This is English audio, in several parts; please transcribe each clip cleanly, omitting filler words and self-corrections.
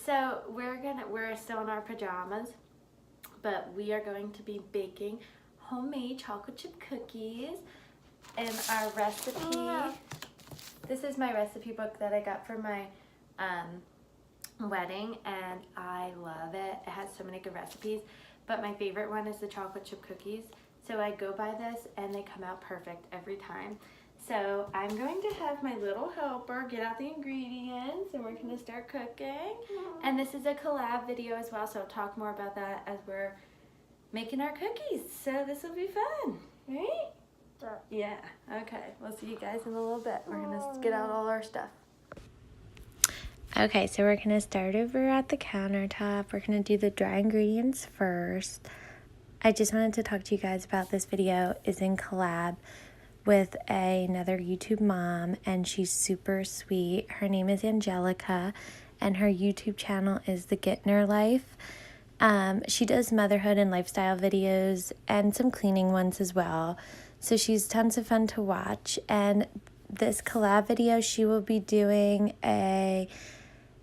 So we're still in our pajamas, but we are going to be baking homemade chocolate chip cookies. And our recipe, this is my recipe book that I got for my wedding, and I love it. It has so many good recipes, but my favorite one is the chocolate chip cookies. So I go by this and they come out perfect every time. So I'm going to have my little helper get out the ingredients and we're going to start cooking. And this is a collab video as well, so I'll talk more about that as we're making our cookies. So this will be fun, right? Yeah, okay. We'll see you guys in a little bit. We're going to get out all our stuff. Okay, so we're going to start over at the countertop. We're going to do the dry ingredients first. I just wanted to talk to you guys about this video. Is in collab with another YouTube mom, and she's super sweet. Her name is Angelica, and her YouTube channel is The Gittner Life. She does motherhood and lifestyle videos and some cleaning ones as well. So she's tons of fun to watch. And this collab video, she will be doing a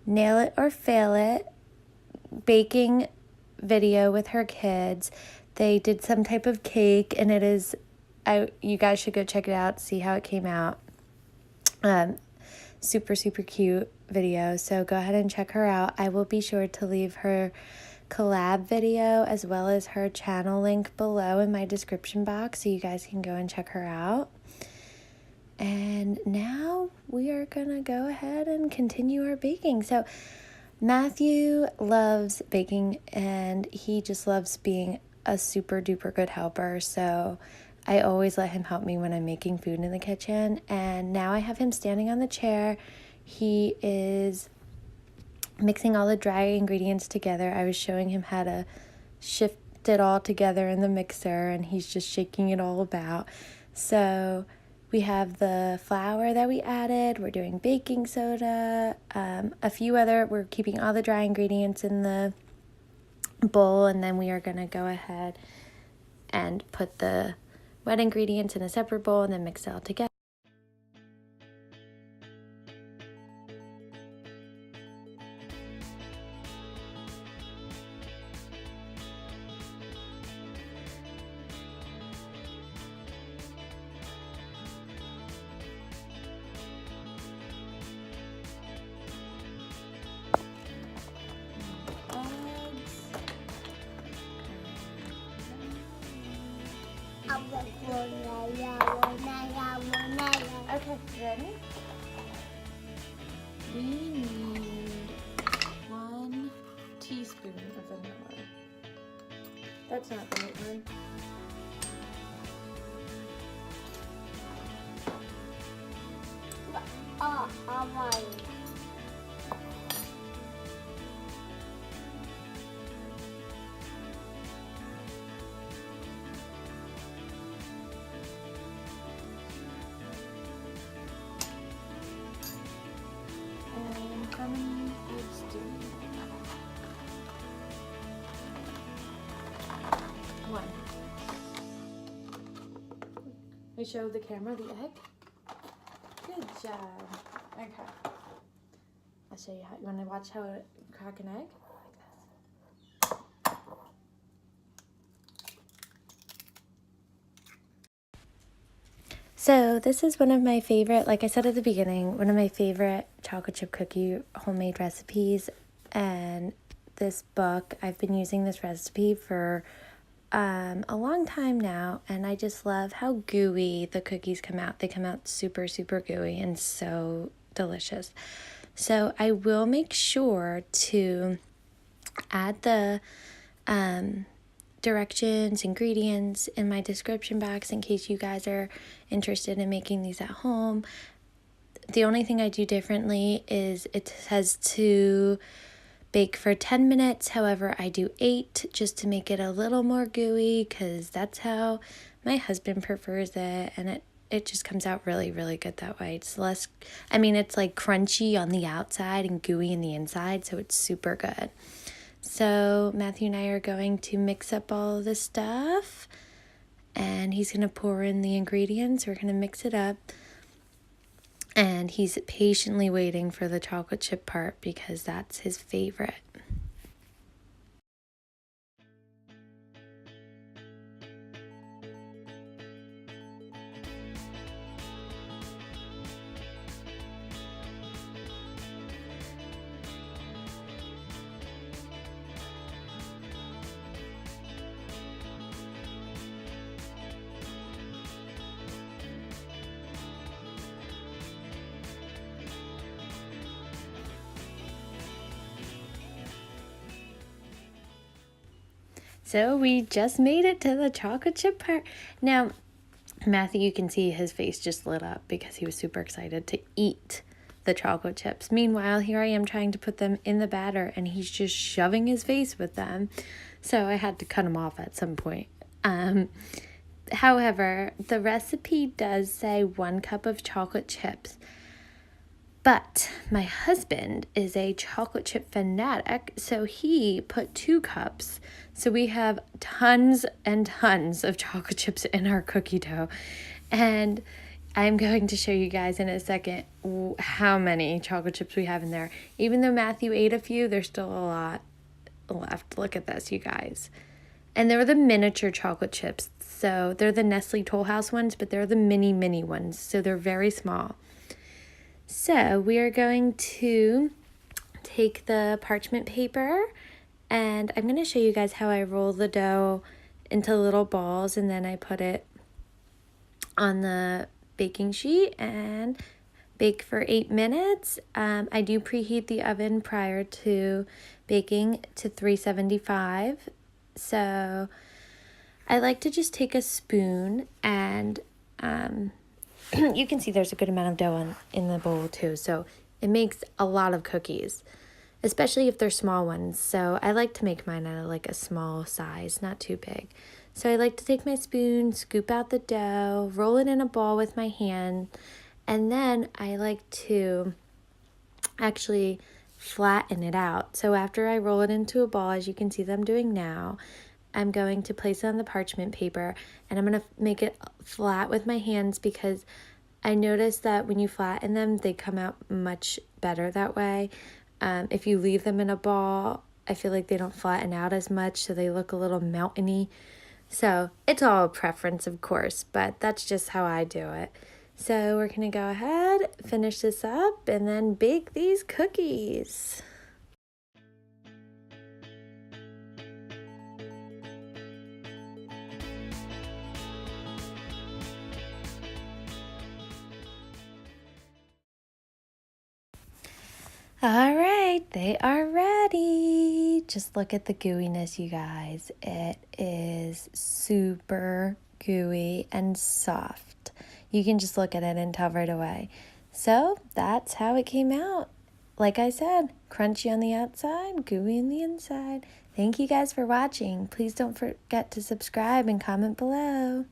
nail it or fail it baking video with her kids. They did some type of cake, and it is, you guys should go check it out, see how it came out. Super cute video, so go ahead and check her out. I will be sure to leave her collab video as well as her channel link below in my description box, so you guys can go and check her out. And now we are gonna go ahead and continue our baking. So Matthew loves baking, and he just loves being a super duper good helper, so I always let him help me when I'm making food in the kitchen. And now I have him standing on the chair. He is mixing all the dry ingredients together. I was showing him how to shift it all together in the mixer, and he's just shaking it all about. So we have the flour that we added. We're doing baking soda, we're keeping all the dry ingredients in the bowl, and then we are going to go ahead and put the wet ingredients in a separate bowl and then mix it all together. Okay, ready? We need 1 teaspoon of vanilla. That's not the right one. How many eggs do we need? 1. We show the camera the egg. Good job. Okay. I'll show you how. You want to watch how to crack an egg? So this is one of my favorite, like I said at the beginning, one of my favorite chocolate chip cookie homemade recipes. And this book, I've been using this recipe for a long time now, and I just love how gooey the cookies come out. They come out super gooey and so delicious. So I will make sure to add the directions, ingredients in my description box in case you guys are interested in making these at home. The only thing I do differently is it says to bake for 10 minutes. However, I do 8 just to make it a little more gooey, because that's how my husband prefers it, and it just comes out really good that way. It's less, I mean, it's like crunchy on the outside and gooey in the inside, so it's super good. So Matthew and I are going to mix up all of this stuff, and he's going to pour in the ingredients. We're going to mix it up. And he's patiently waiting for the chocolate chip part because that's his favorite. So we just made it to the chocolate chip part. Now, Matthew, you can see his face just lit up because he was super excited to eat the chocolate chips. Meanwhile, here I am trying to put them in the batter and he's just shoving his face with them. So I had to cut him off at some point. However, the recipe does say 1 cup of chocolate chips. But my husband is a chocolate chip fanatic, so he put 2 cups. So we have tons and tons of chocolate chips in our cookie dough. And I'm going to show you guys in a second how many chocolate chips we have in there. Even though Matthew ate a few, there's still a lot left. Look at this, you guys. And they're the miniature chocolate chips. So they're the Nestle Toll House ones, but they're the mini ones. So they're very small. So we are going to take the parchment paper and I'm going to show you guys how I roll the dough into little balls and then I put it on the baking sheet and bake for 8 minutes. I do preheat the oven prior to baking to 375. So I like to just take a spoon and you can see there's a good amount of dough in the bowl too, so it makes a lot of cookies, especially if they're small ones. So I like to make mine at like a small size, not too big. So I like to take my spoon, scoop out the dough, roll it in a ball with my hand, and then I like to actually flatten it out. So after I roll it into a ball, as you can see them doing now, I'm going to place it on the parchment paper and I'm going to make it flat with my hands because I noticed that when you flatten them, they come out much better that way. If you leave them in a ball, I feel like they don't flatten out as much, so they look a little mountainy. So it's all a preference, of course, but that's just how I do it. So we're going to go ahead, finish this up, and then bake these cookies. All right, they are ready. Just look at the gooiness, you guys. It is super gooey and soft. You can just look at it and tell right away. So that's how it came out. Like I said, crunchy on the outside, gooey on the inside. Thank you guys for watching. Please don't forget to subscribe and comment below.